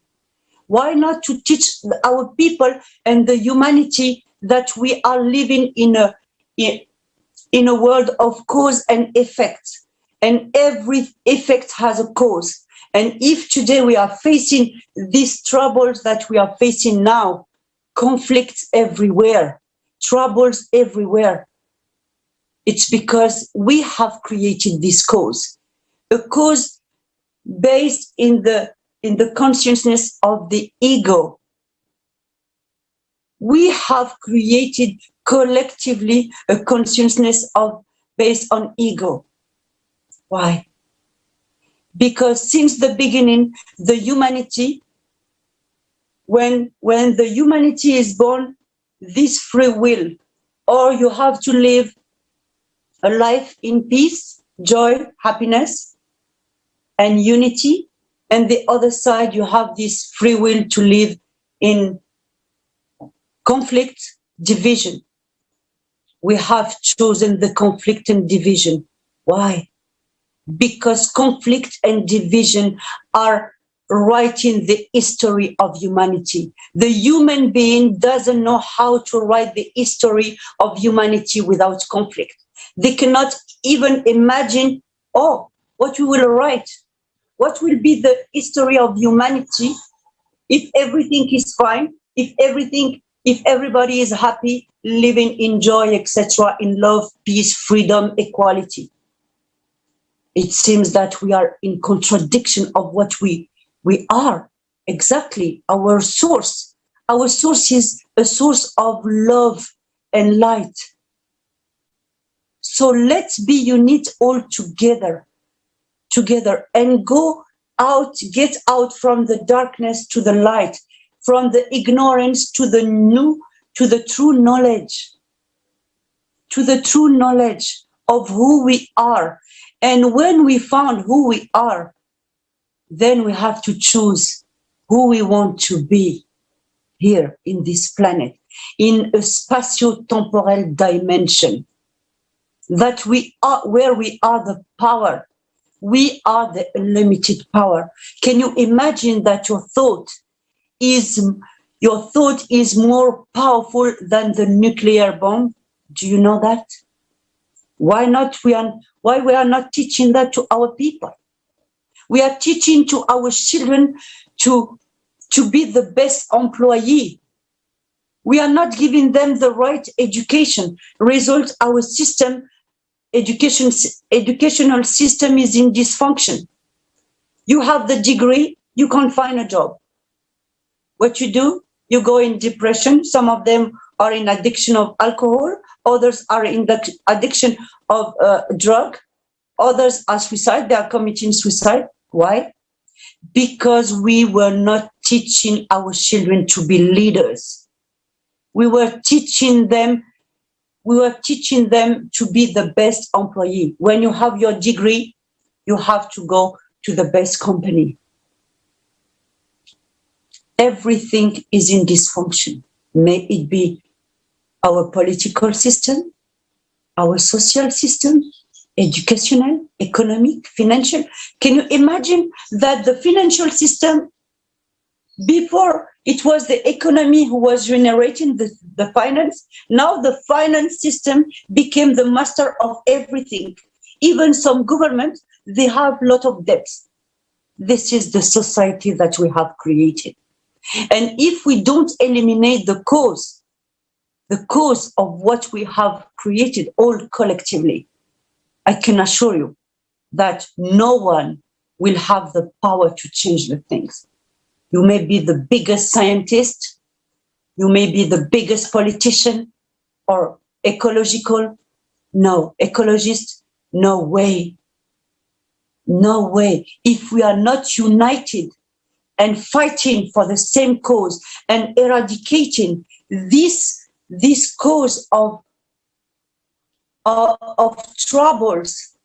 S20: Why not to teach our people and the humanity that we are living in a world of cause and effect, and every effect has a cause. And if today we are facing these troubles that we are facing now, conflicts everywhere, troubles everywhere, it's because we have created this cause, a cause based in the consciousness of the ego. We have created collectively a consciousness based on ego. Why? Because since the beginning, the humanity, when the humanity is born, this free will, or you have to live a life in peace, joy, happiness, and unity, and the other side, you have this free will to live in conflict, division. We have chosen the conflict and division. Why? Because conflict and division are writing the history of humanity. The human being doesn't know how to write the history of humanity without conflict. They cannot even imagine, what we will write. What will be the history of humanity if everything is fine, if everybody is happy, living in joy, etc., in love, peace, freedom, equality? It seems that we are in contradiction of what we are. Exactly, our source. Our source is a source of love and light. So let's be unite all together and go out, get out from the darkness to the light, from the ignorance to the true knowledge, of who we are. And when we found who we are, then we have to choose who we want to be here in this planet, in a spatio-temporal dimension, that we are where we are the power. We are the unlimited power. Can you imagine that your thought is more powerful than the nuclear bomb. Do you know that? Why we are not teaching that to our people? We are teaching to our children to be the best employee. We are not giving them the right education. Result, our educational system is in dysfunction. You have the degree, you can't find a job. What you do? You go in depression. Some of them are in addiction of alcohol. Others are in the addiction of drug. Others are suicide. They are committing suicide. Why? Because we were not teaching our children to be leaders. We were teaching them to be the best employee. When you have your degree, you have to go to the best company. Everything is in dysfunction. May it be our political system, our social system, educational, economic, financial. Can you imagine that the financial system, before it was the economy who was generating the finance, now the finance system became the master of everything. Even some governments, they have a lot of debts. This is the society that we have created. And if we don't eliminate the cause of what we have created all collectively, I can assure you that no one will have the power to change the things. You may be the biggest scientist, you may be the biggest politician or ecologist. No way. No way. If we are not united and fighting for the same cause and eradicating this cause of troubles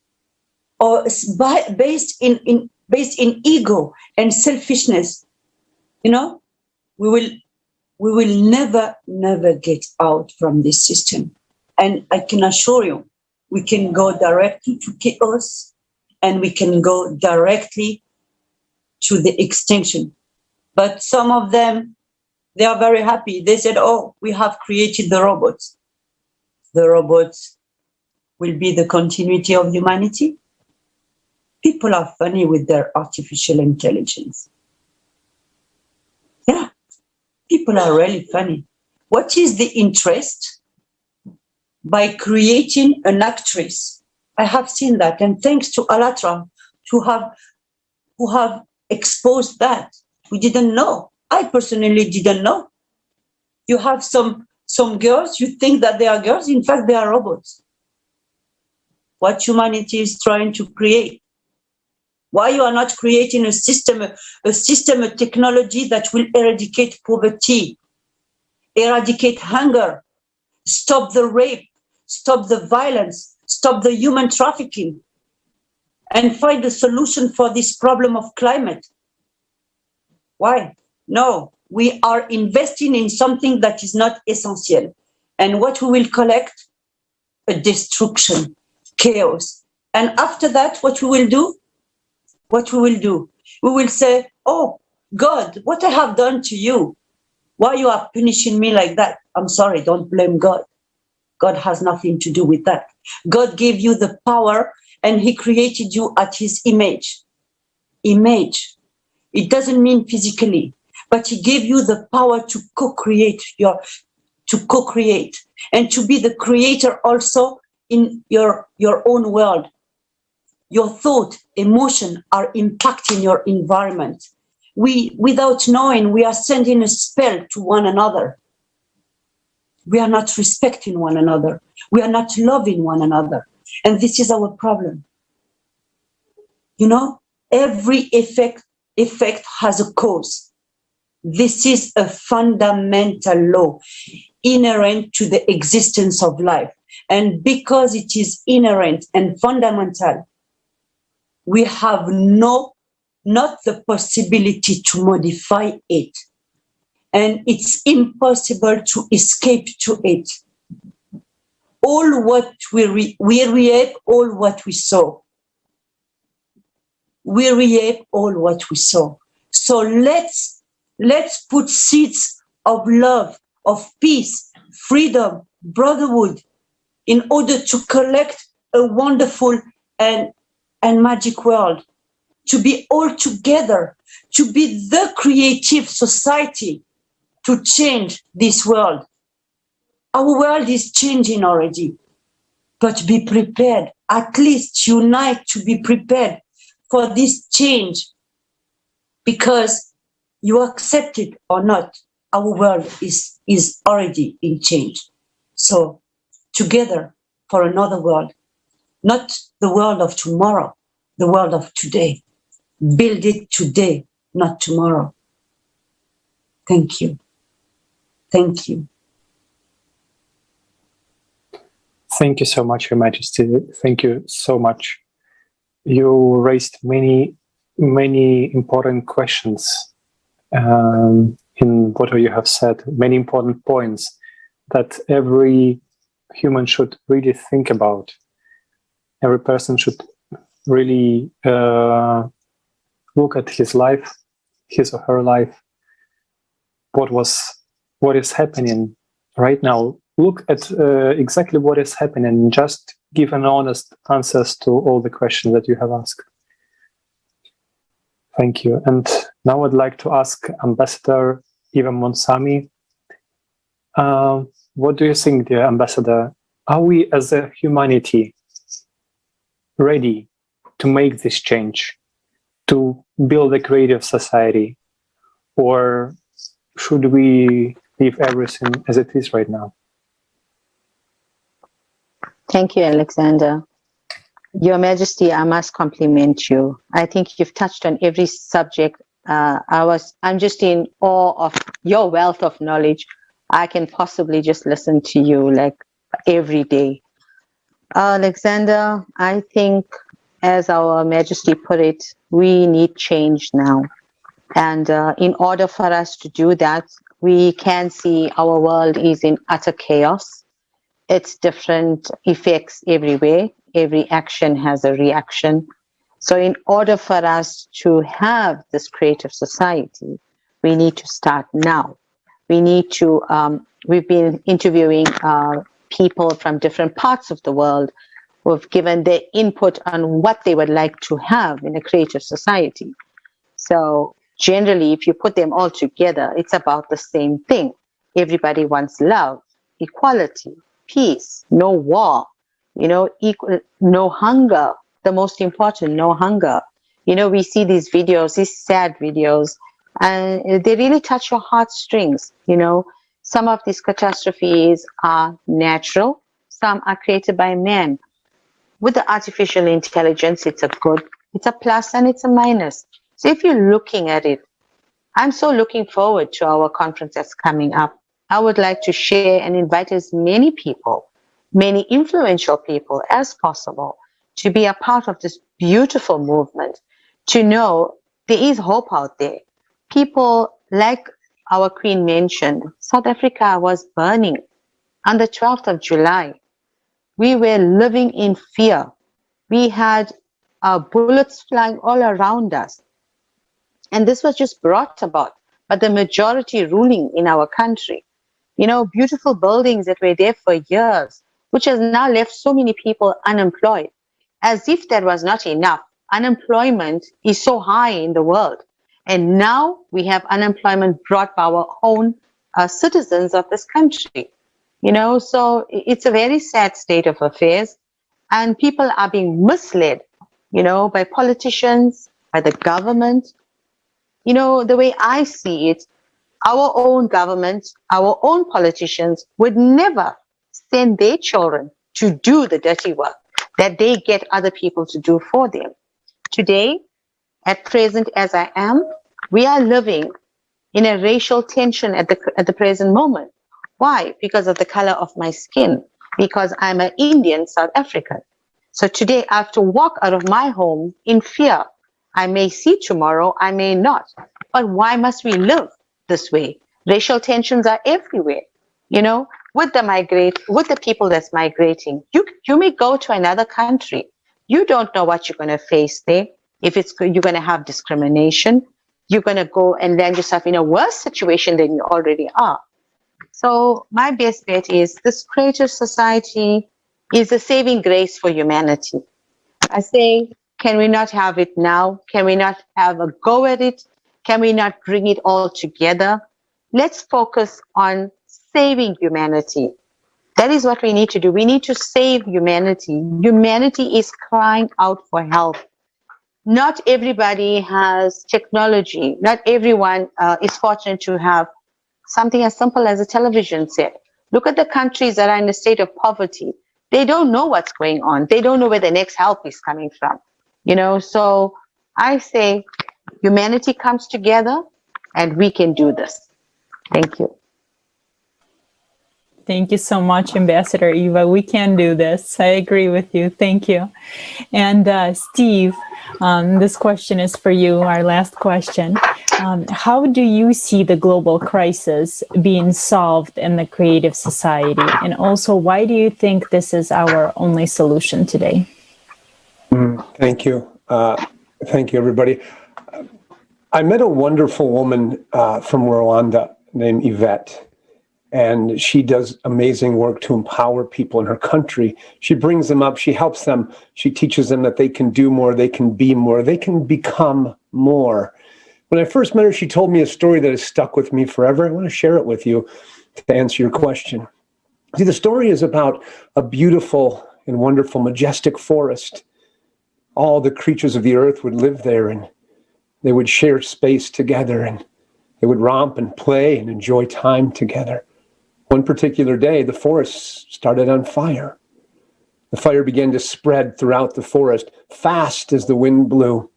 S20: or based in ego and selfishness, we will never get out from this system. And I can assure you, we can go directly to chaos and we can go directly to the extinction. But some of them, they are very happy. They said, oh, we have created the robots. The robots will be the continuity of humanity. People are funny with their artificial intelligence. Yeah, people are really funny. What is the interest by creating an actress? I have seen that, and thanks to Alatra who have exposed that. We didn't know. I personally didn't know. You have some girls, you think that they are girls, in fact they are robots. What humanity is trying to create. Why you are not creating a system, a technology that will eradicate poverty, eradicate hunger, stop the rape, stop the violence, stop the human trafficking, and find a solution for this problem of climate? Why? No, we are investing in something that is not essential. And what we will collect? A destruction, chaos. And after that, what we will do? We will say, oh, God, what I have done to you? Why you are punishing me like that? I'm sorry, don't blame God. God has nothing to do with that. God gave you the power and he created you at his image. Image. It doesn't mean physically, but he gave you the power to co-create and to be the creator also in your own world. Your thought, emotion are impacting your environment. We, without knowing, we are sending a spell to one another. We are not respecting one another. We are not loving one another. And this is our problem. Every effect has a cause. This is a fundamental law inherent to the existence of life. And because it is inherent and fundamental, we have not the possibility to modify it. And it's impossible to escape to it. All what we reap, all what we sow. We reap all what we sow. So let's Let's put seeds of love, of peace, freedom, brotherhood, in order to collect a wonderful and magic world, to be all together, to be the creative society to change this world. Our world is changing already, but be prepared, at least unite to be prepared for this change, because you accept it or not, our world is already in change. So together for another world, not the world of tomorrow, the world of today. Build it today, not tomorrow. Thank you. Thank you.
S1: Thank you so much, Your Majesty. Thank you so much. You raised many important questions in what you have said, many important points that every human should really think about. Every person should really look at his life, his or her life, what is happening right now. Look at exactly what is happening and just give an honest answers to all the questions that you have asked. Thank you. And now I'd like to ask Ambassador Eva Monsami, what do you think, dear Ambassador? Are we as a humanity ready to make this change, to build a creative society, or should we leave everything as it is right now?
S21: Thank you, Alexander. Your Majesty, I must compliment you. I think you've touched on every subject. I'm just in awe of your wealth of knowledge. I can possibly just listen to you like every day. Alexander, I think, as our Majesty put it, we need change now. And in order for us to do that, we can see our world is in utter chaos. It's different effects everywhere. Every action has a reaction. So in order for us to have this creative society, we need to start now. We need to, we've been interviewing people from different parts of the world who have given their input on what they would like to have in a creative society. So generally, if you put them all together, it's about the same thing. Everybody wants love, equality, peace, no war, no hunger. The most important, no hunger. We see these videos, these sad videos, and they really touch your heartstrings. Some of these catastrophes are natural, some are created by man. With the artificial intelligence, it's a good, it's a plus and it's a minus. So if you're looking at it, I'm so looking forward to our conference that's coming up. I would like to share and invite as many people, many influential people as possible to be a part of this beautiful movement, to know there is hope out there. People, like our Queen mentioned, South Africa was burning on the 12th of July. We were living in fear. We had bullets flying all around us. And this was just brought about by the majority ruling in our country. Beautiful buildings that were there for years, which has now left so many people unemployed. As if that was not enough, unemployment is so high in the world. And now we have unemployment brought by our own citizens of this country. So it's a very sad state of affairs. And people are being misled, by politicians, by the government. The way I see it, our own government, our own politicians would never send their children to do the dirty work that they get other people to do for them. Today, at present as I am, we are living in a racial tension at the present moment. Why? Because of the color of my skin, because I'm an Indian South African. So today I have to walk out of my home in fear. I may see tomorrow, I may not. But why must we live this way? Racial tensions are everywhere. With the people that's migrating, you may go to another country. You don't know what you're going to face there. If you're going to have discrimination, you're going to go and land yourself in a worse situation than you already are. So my best bet is this Creative Society is a saving grace for humanity. I say, can we not have it now? Can we not have a go at it? Can we not bring it all together? Let's focus on saving humanity. That is what we need to do. We need to save humanity. Humanity is crying out for help. Not everybody has technology. Not everyone is fortunate to have something as simple as a television set. Look at the countries that are in a state of poverty. They don't know what's going on. They don't know where the next help is coming from. So I say humanity comes together and we can do this. Thank you.
S2: Thank you so much, Ambassador Eva. We can do this. I agree with you. Thank you. And Steve, this question is for you, our last question. How do you see the global crisis being solved in the Creative Society? And also, why do you think this is our only solution today?
S4: Thank you. Thank you, everybody. I met a wonderful woman from Rwanda named Yvette. And she does amazing work to empower people in her country. She brings them up, she helps them, she teaches them that they can do more, they can be more, they can become more. When I first met her, she told me a story that has stuck with me forever. I want to share it with you to answer your question. See, the story is about a beautiful and wonderful, majestic forest. All the creatures of the earth would live there, and they would share space together, and they would romp and play and enjoy time together. One particular day, the forest started on fire. The fire began to spread throughout the forest, fast as the wind blew.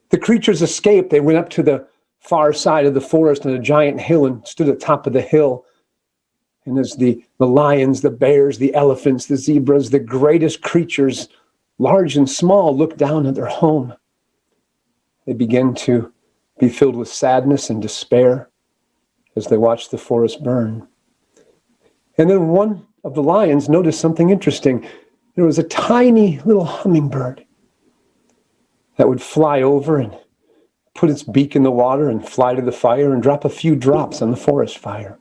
S4: The creatures escaped. They went up to the far side of the forest on a giant hill and stood at the top of the hill. And as the lions, the bears, the elephants, the zebras, the greatest creatures, large and small, looked down at their home, they began to be filled with sadness and despair as they watched the forest burn. And then one of the lions noticed something interesting. There was a tiny little hummingbird that would fly over and put its beak in the water and fly to the fire and drop a few drops on the forest fire.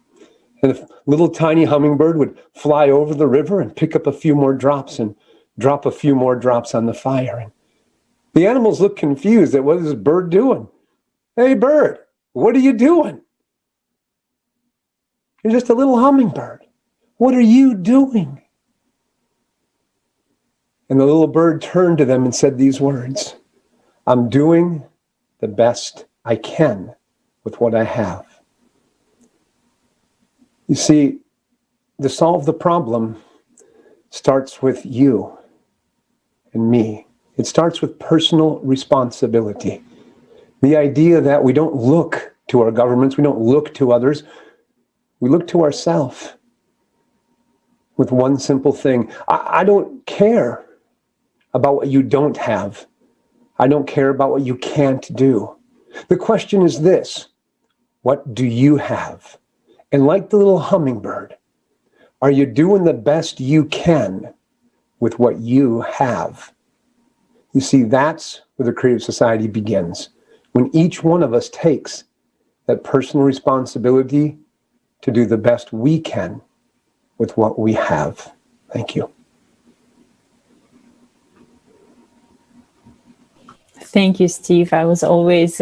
S4: And the little tiny hummingbird would fly over the river and pick up a few more drops and drop a few more drops on the fire. And the animals looked confused at what is this bird doing? Hey, bird, what are you doing? You're just a little hummingbird. What are you doing? And the little bird turned to them and said these words, I'm doing the best I can with what I have. You see, to solve the problem starts with you and me. It starts with personal responsibility. The idea that we don't look to our governments, we don't look to others, we look to ourselves. With one simple thing. I don't care about what you don't have. I don't care about what you can't do. The question is this, what do you have? And like the little hummingbird, are you doing the best you can with what you have? You see, that's where the Creative Society begins. When each one of us takes that personal responsibility to do the best we can with what we have. Thank you.
S2: Thank you, Steve. I always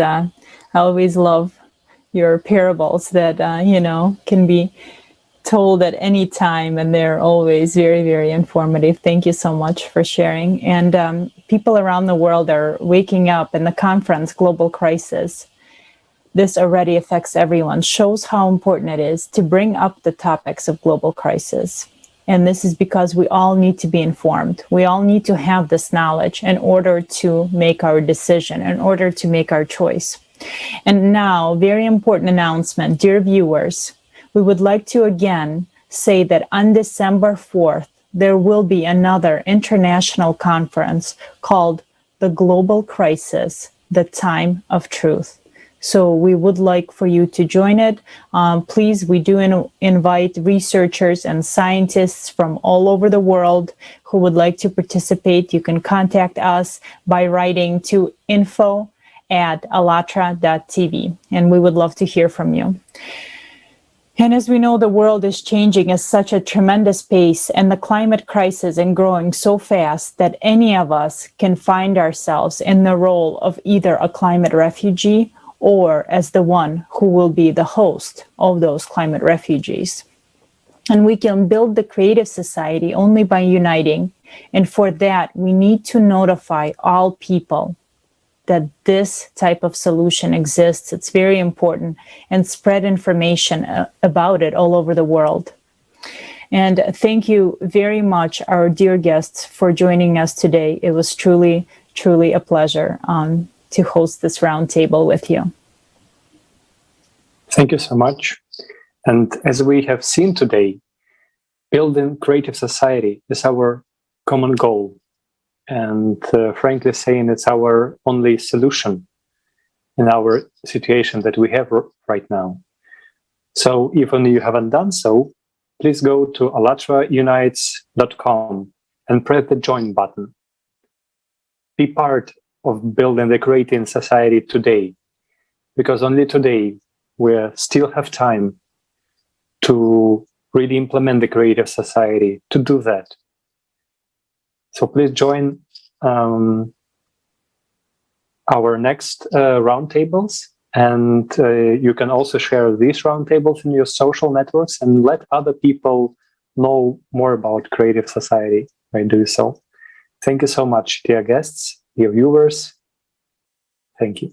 S2: love your parables that, can be told at any time, and they're always very, very informative. Thank you so much for sharing. And people around the world are waking up in the conference, Global Crisis. This already affects everyone, shows how important it is to bring up the topics of global crisis. And this is because we all need to be informed. We all need to have this knowledge in order to make our decision, in order to make our choice. And now, very important announcement, dear viewers, we would like to again say that on December 4th, there will be another international conference called The Global Crisis, The Time of Truth. So we would like for you to join it. Please, we do invite researchers and scientists from all over the world who would like to participate. You can contact us by writing to info allatra.tv, and we would love to hear from you. And as we know, the world is changing at such a tremendous pace, and the climate crisis is growing so fast that any of us can find ourselves in the role of either a climate refugee or as the one who will be the host of those climate refugees. And we can build the creative society only by uniting. And for that, we need to notify all people that this type of solution exists. It's very important, and spread information about it all over the world. And thank you very much, our dear guests, for joining us today. It was truly, truly a pleasure to host this roundtable with you.
S1: Thank you so much. And as we have seen today, building creative society is our common goal. And frankly saying, it's our only solution in our situation that we have right now. So if only you haven't done so, please go to allatraunites.com and press the join button. Be part of building the creative society today, because only today we still have time to really implement the creative society, to do that. So please join our next roundtables, and you can also share these roundtables in your social networks and let other people know more about creative society by doing so. Thank you so much, dear guests, dear viewers. Thank you.